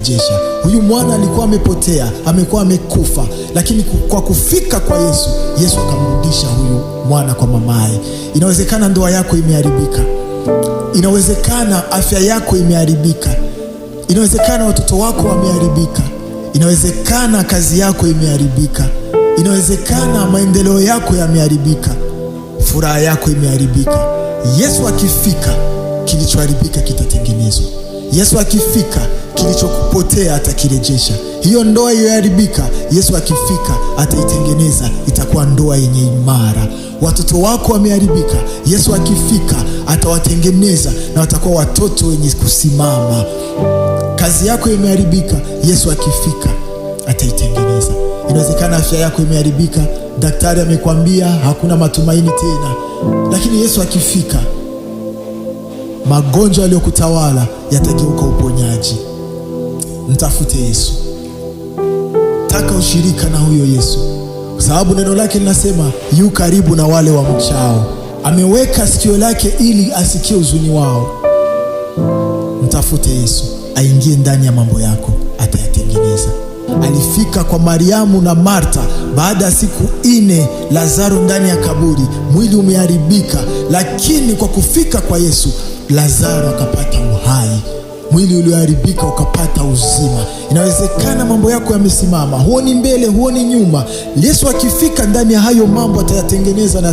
jesha. Huyu mwana alikuwa amepotea, amekuwa amekufa, lakini kwa kufika kwa Yesu, Yesu akamrudisha huyu mwana kwa mamaye. Inawezekana ndoa yako imeharibika, inawezekana afya yako imeharibika, inawezekana watoto wako wameharibika, inawezekana kazi yako imeharibika, inawezekana maendeleo yako yameharibika, furaha yako imeharibika. Yesu akifika, kilichoharibika kitatengenezwa. Yesu akifika, kilichokupotea atakirejesha. Hiyo ndoa iliyoharibika, Yesu akifika ataitengeneza, itakuwa ndoa yenye imara. Watoto wako wameharibika, Yesu akifika atawatengeneza na watakuwa watoto wenye kusimama. Kazi yako imeharibika, Yesu akifika ataitengeneza. Inawezekana afya yako imeharibika, daktari amekwambia hakuna matumaini tena, lakini Yesu akifika, magonjwa yaliyokutawala yatageuka uponyaji. Mtafute Yesu, taka ushirika na huyo Yesu, kwa sababu neno lake linasema yu karibu na wale wamchao. Ameweka sikio lake ili asikie huzuni wao. Mtafute Yesu, aingie ndani ya mambo yako, atayatengeneza. Alifika kwa Mariamu na Martha baada ya siku 4, Lazaro ndani ya kaburi, mwili umeharibika, lakini kwa kufika kwa Yesu, Lazaro akapata uhai, mwili ulioharibika ukapata uzima. Inawezekana mambo yako yamesimama, huoni mbele, huoni nyuma. Yesu akifika ndani ya hayo mambo atayatengeneza na